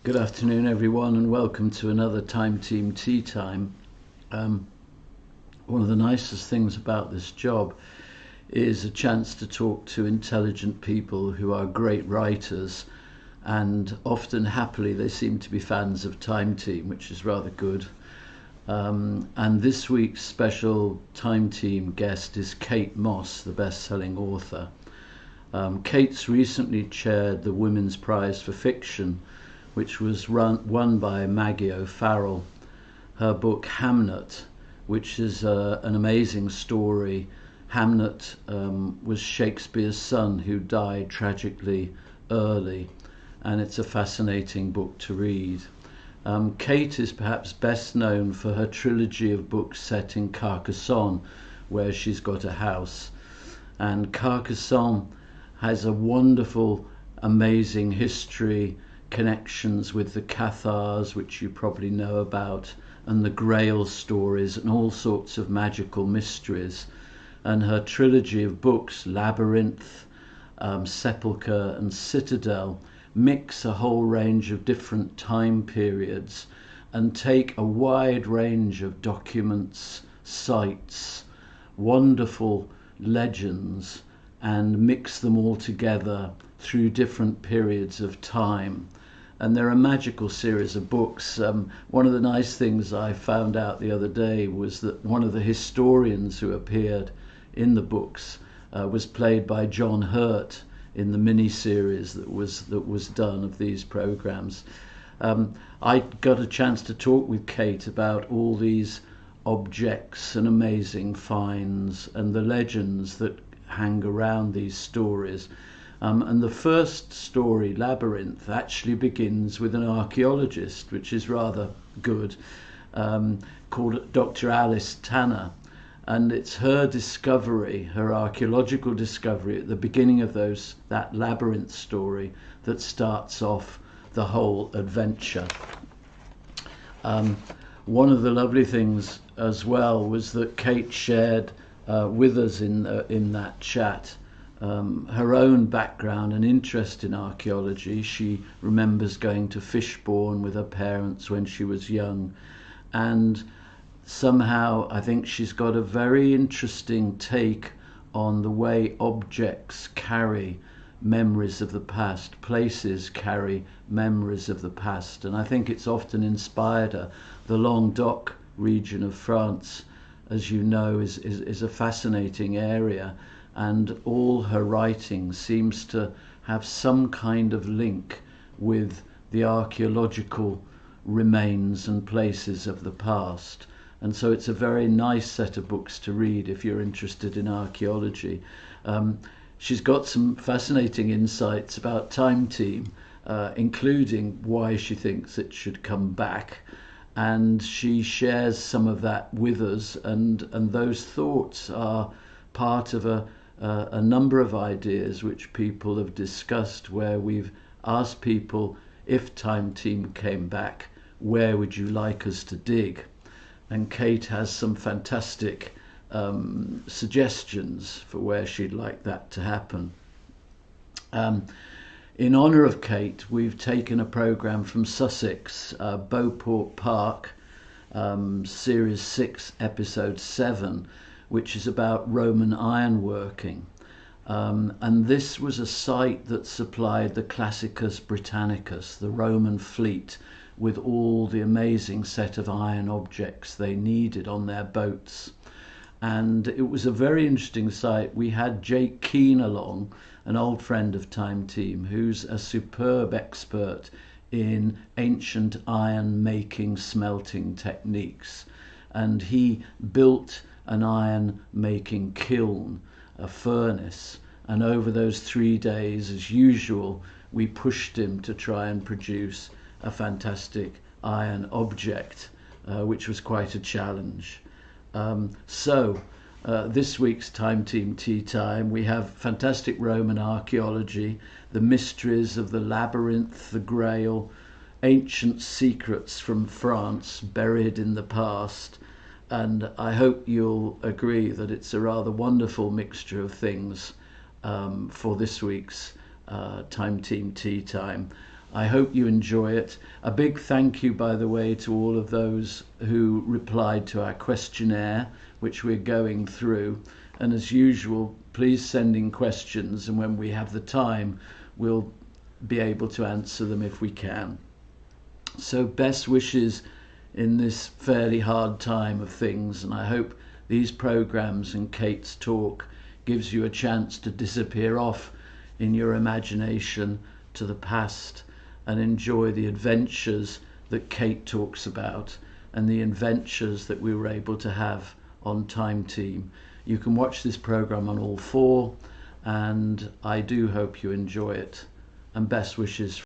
Good afternoon, everyone, and welcome to another Time Team Tea Time. One of the nicest things about this job is a chance to talk to intelligent people who are great writers, and often happily they seem to be fans of Time Team, which is rather good. And this week's special Time Team guest is Kate Mosse, the best-selling author. Kate's recently chaired the Women's Prize for Fiction, which was won by Maggie O'Farrell. Her book Hamnet, which is an amazing story. Hamnet was Shakespeare's son who died tragically early, and it's a fascinating book to read. Kate is perhaps best known for her trilogy of books set in Carcassonne, where she's got a house. And Carcassonne has a wonderful, amazing history, connections with the Cathars, which you probably know about, and the Grail stories and all sorts of magical mysteries. And her trilogy of books, Labyrinth, Sepulchre and Citadel, mix a whole range of different time periods and take a wide range of documents, sites, wonderful legends, and mix them all together through different periods of time. And they're a magical series of books. One of the nice things I found out the other day was that one of the historians who appeared in the books was played by John Hurt in the mini-series that was done of these programs. I got a chance to talk with Kate about all these objects and amazing finds and the legends that hang around these stories. And the first story, Labyrinth, actually begins with an archaeologist, which is rather good, called Dr. Alice Tanner. And it's her discovery, her archaeological discovery at the beginning of that Labyrinth story that starts off the whole adventure. One of the lovely things as well was that Kate shared with us in that chat her own background and interest in archaeology. She remembers going to Fishbourne with her parents when she was young, and somehow I think she's got a very interesting take on the way objects carry memories of the past, places carry memories of the past, and I think it's often inspired her. The Languedoc region of France, as you know, is a fascinating area, and all her writing seems to have some kind of link with the archaeological remains and places of the past. And so it's a very nice set of books to read if you're interested in archaeology. She's got some fascinating insights about Time Team, including why she thinks it should come back. And she shares some of that with us, and those thoughts are part of a number of ideas which people have discussed, where we've asked people, if Time Team came back, where would you like us to dig? And Kate has some fantastic suggestions for where she'd like that to happen. In honour of Kate, we've taken a programme from Sussex, Beauport Park, Series 6, Episode 7, which is about Roman ironworking. And this was a site that supplied the Classicus Britannicus, the Roman fleet, with all the amazing set of iron objects they needed on their boats. And it was a very interesting site. We had Jake Keane along, an old friend of Time Team, who's a superb expert in ancient iron making, smelting techniques. And he built an iron making kiln, a furnace, and over those 3 days, as usual, we pushed him to try and produce a fantastic iron object, which was quite a challenge. This week's Time Team Tea Time, we have fantastic Roman archaeology, the mysteries of the Labyrinth, the Grail, ancient secrets from France buried in the past, and I hope you'll agree that it's a rather wonderful mixture of things for this week's Time Team Tea Time. I hope you enjoy it. A big thank you, by the way, to all of those who replied to our questionnaire, which we're going through. And as usual, please send in questions, and when we have the time, we'll be able to answer them if we can. So best wishes in this fairly hard time of things, and I hope these programs and Kate's talk gives you a chance to disappear off in your imagination to the past and enjoy the adventures that Kate talks about and the adventures that we were able to have on Time Team. You can watch this program on all four, and I do hope you enjoy it, and best wishes